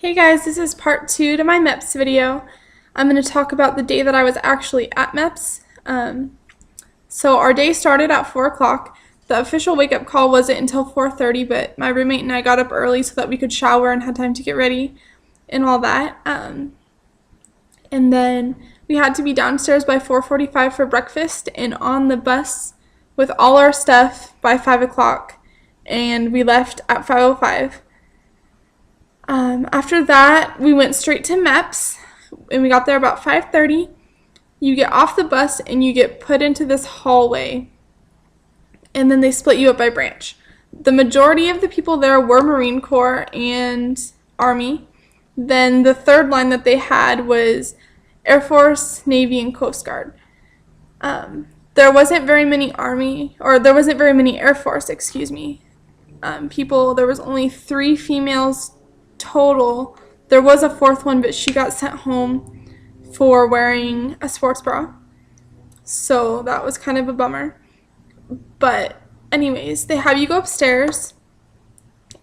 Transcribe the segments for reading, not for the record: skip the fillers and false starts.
Hey guys, this is part 2 to my MEPS video. I'm going to talk about the day that I was actually at MEPS. So our day started at 4 o'clock. The official wake-up call wasn't until 4:30, but my roommate and I got up early so that we could shower and had time to get ready and all that. And then we had to be downstairs by 4:45 for breakfast and on the bus with all our stuff by 5 o'clock. And we left at 5:05. After that, we went straight to MEPS, and we got there about 5:30. You get off the bus, and you get put into this hallway, and then they split you up by branch. The majority of the people there were Marine Corps and Army. Then the third line that they had was Air Force, Navy, and Coast Guard. There wasn't very many Air Force, people. There was only 3 females total. There was a 4th one, but she got sent home for wearing a sports bra. So that was kind of a bummer. But anyways, they have you go upstairs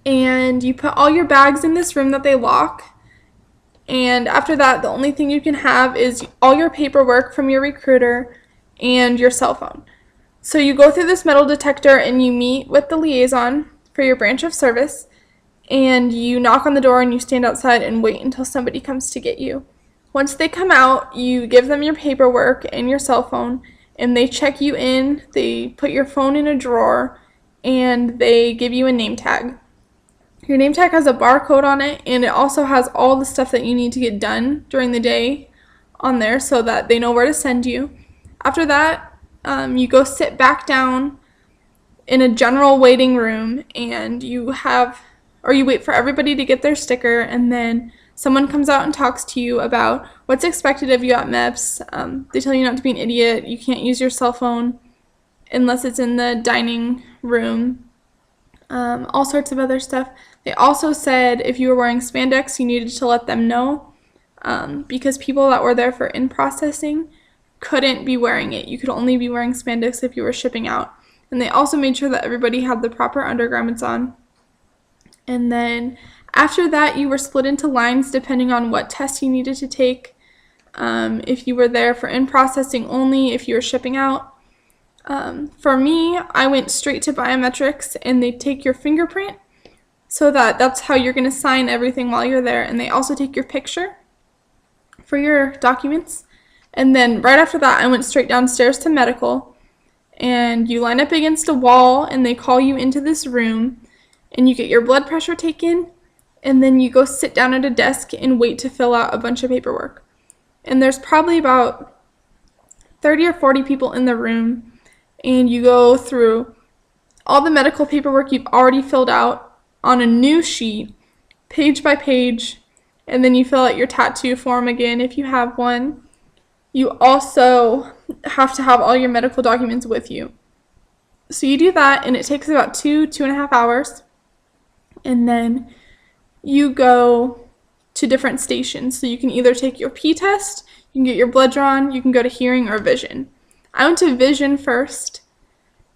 and you put all your bags in this room that they lock. And after that, the only thing you can have is all your paperwork from your recruiter and your cell phone. So you go through this metal detector and you meet with the liaison for your branch of service. And you knock on the door and you stand outside and wait until somebody comes to get you. Once they come out, you give them your paperwork and your cell phone, and they check you in. They put your phone in a drawer, and they give you a name tag. Your name tag has a barcode on it, and it also has all the stuff that you need to get done during the day on there so that they know where to send you. After that, you go sit back down in a general waiting room, and you wait for everybody to get their sticker, and then someone comes out and talks to you about what's expected of you at MEPS. They tell you not to be an idiot. You can't use your cell phone unless it's in the dining room. All sorts of other stuff. They also said if you were wearing spandex, you needed to let them know because people that were there for in-processing couldn't be wearing it. You could only be wearing spandex if you were shipping out. And they also made sure that everybody had the proper undergarments on. And then after that, you were split into lines depending on what test you needed to take. If you were there for in-processing only, if you were shipping out. For me, I went straight to biometrics, and they take your fingerprint so that's how you're going to sign everything while you're there. And they also take your picture for your documents. And then right after that, I went straight downstairs to medical. And you line up against a wall, and they call you into this room. And you get your blood pressure taken, and then you go sit down at a desk and wait to fill out a bunch of paperwork. And there's probably about 30 or 40 people in the room, and you go through all the medical paperwork you've already filled out on a new sheet, page by page, and then you fill out your tattoo form again if you have one. You also have to have all your medical documents with you. So you do that, and it takes about 2.5 hours. And then you go to different stations. So you can either take your P test, you can get your blood drawn, you can go to hearing or vision. I went to vision first,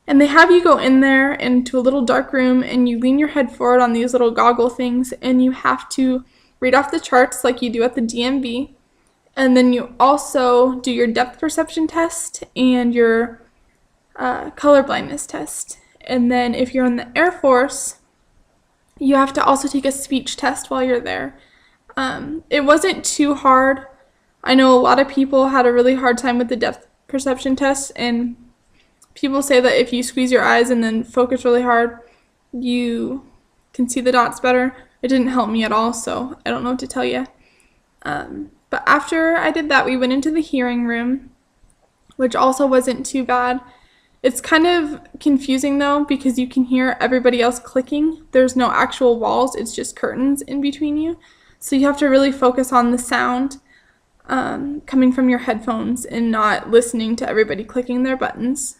and they have you go in there into a little dark room, and you lean your head forward on these little goggle things, and you have to read off the charts like you do at the DMV. And then you also do your depth perception test and your color blindness test. And then if you're in the Air Force, you have to also take a speech test while you're there. It wasn't too hard. I know a lot of people had a really hard time with the depth perception test, and people say that if you squeeze your eyes and then focus really hard, you can see the dots better. It didn't help me at all, so I don't know what to tell you. But after I did that, we went into the hearing room, which also wasn't too bad. It's kind of confusing though, because you can hear everybody else clicking. There's no actual walls, it's just curtains in between you. So you have to really focus on the sound coming from your headphones and not listening to everybody clicking their buttons.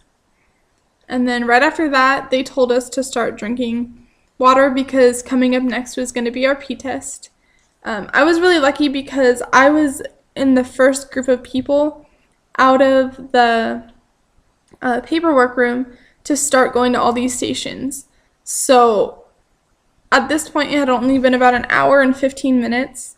And then right after that, they told us to start drinking water because coming up next was going to be our P test. I was really lucky because I was in the first group of people out of the paperwork room to start going to all these stations. So at this point, it had only been about an hour and 15 minutes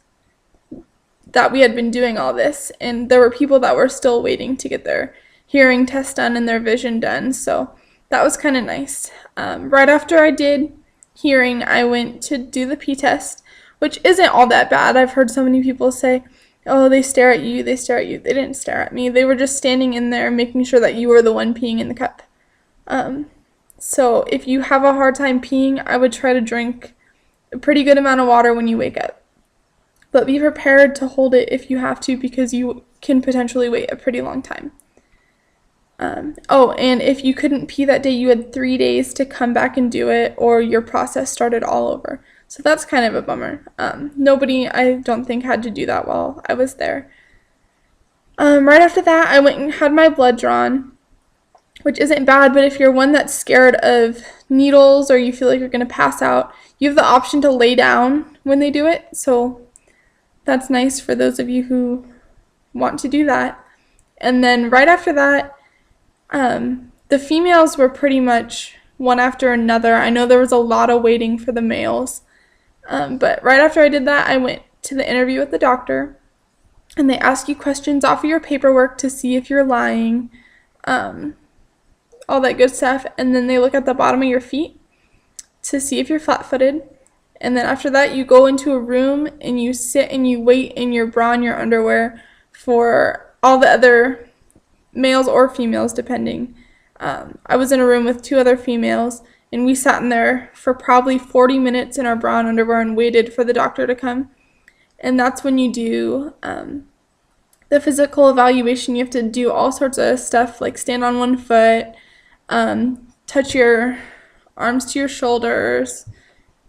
that we had been doing all this, and there were people that were still waiting to get their hearing test done and their vision done, so that was kind of nice. Right after I did hearing, I went to do the P test, which isn't all that bad. I've heard so many people say, oh, they stare at you, they stare at you. They didn't stare at me. They were just standing in there making sure that you were the one peeing in the cup. So if you have a hard time peeing, I would try to drink a pretty good amount of water when you wake up. But be prepared to hold it if you have to, because you can potentially wait a pretty long time. And if you couldn't pee that day, you had 3 days to come back and do it, or your process started all over. So that's kind of a bummer. Nobody, I don't think, had to do that while I was there. Right after that, I went and had my blood drawn, which isn't bad, but if you're one that's scared of needles or you feel like you're going to pass out, you have the option to lay down when they do it. So that's nice for those of you who want to do that. And then right after that, the females were pretty much one after another. I know there was a lot of waiting for the males. But right after I did that, I went to the interview with the doctor, and they ask you questions off of your paperwork to see if you're lying, all that good stuff. And then they look at the bottom of your feet to see if you're flat-footed. And then after that, you go into a room and you sit and you wait in your bra and your underwear for all the other males or females, depending. I was in a room with 2 other females, and we sat in there for probably 40 minutes in our bra and underwear and waited for the doctor to come. And that's when you do the physical evaluation. You have to do all sorts of stuff, like stand on 1 foot, touch your arms to your shoulders.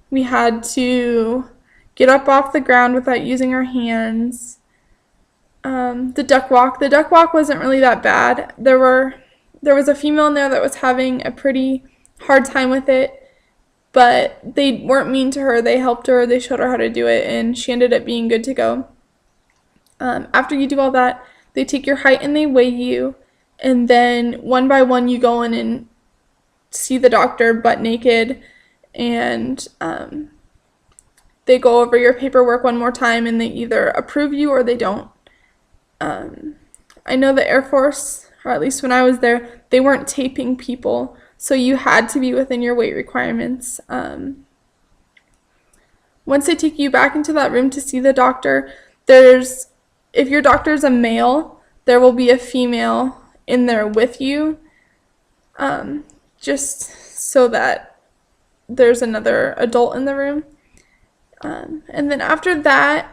We had to get up off the ground without using our hands. The duck walk wasn't really that bad. There was a female in there that was having a pretty hard time with it, but they weren't mean to her. They helped her, they showed her how to do it, and she ended up being good to go. After you do all that, they take your height and they weigh you, and then one by one you go in and see the doctor butt naked, and they go over your paperwork one more time, and they either approve you or they don't. I know the Air Force, or at least when I was there, they weren't taping people, so you had to be within your weight requirements. Once they take you back into that room to see the doctor, if your doctor is a male, there will be a female in there with you, just so that there's another adult in the room. And then after that,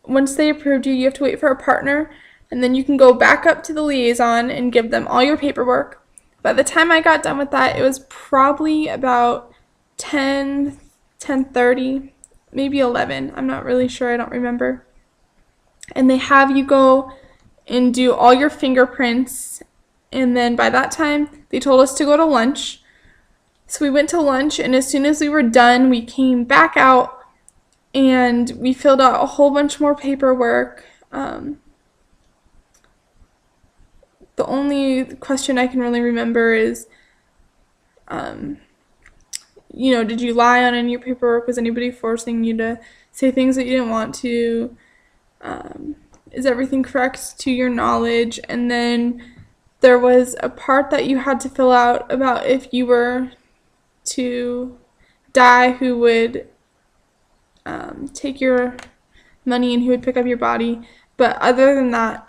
once they approved you, you have to wait for a partner, and then you can go back up to the liaison and give them all your paperwork. By the time I got done with that, it was probably about 10:30, maybe 11. I'm not really sure. I don't remember. And they have you go and do all your fingerprints. And then by that time, they told us to go to lunch. So we went to lunch, and as soon as we were done, we came back out and we filled out a whole bunch more paperwork. The only question I can really remember is, did you lie on any of your paperwork? Was anybody forcing you to say things that you didn't want to? Is everything correct to your knowledge? And then there was a part that you had to fill out about if you were to die, who would take your money and who would pick up your body. But other than that,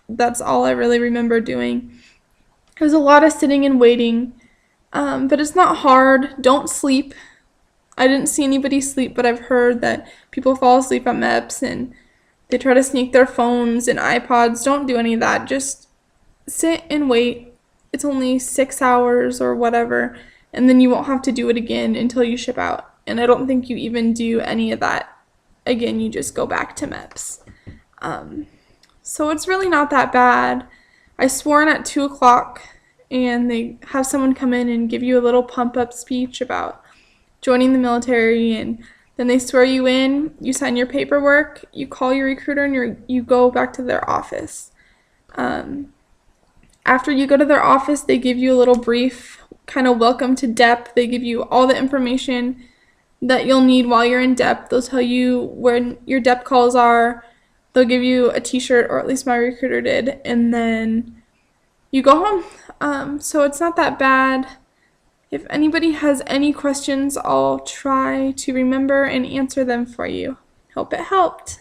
that's all I really remember doing. It was a lot of sitting and waiting, but it's not hard. Don't sleep. I didn't see anybody sleep, but I've heard that people fall asleep at MEPS and they try to sneak their phones and iPods. Don't do any of that. Just sit and wait. It's only 6 hours or whatever, and then you won't have to do it again until you ship out. And I don't think you even do any of that again. You just go back to MEPS. So it's really not that bad. I swore in at 2 o'clock, and they have someone come in and give you a little pump-up speech about joining the military, and then they swear you in, you sign your paperwork, you call your recruiter, and you go back to their office. After you go to their office, they give you a little brief kind of welcome to DEP. They give you all the information that you'll need while you're in DEP. They'll tell you when your DEP calls are. They'll give you a t-shirt, or at least my recruiter did, and then you go home. So it's not that bad. If anybody has any questions, I'll try to remember and answer them for you. Hope it helped.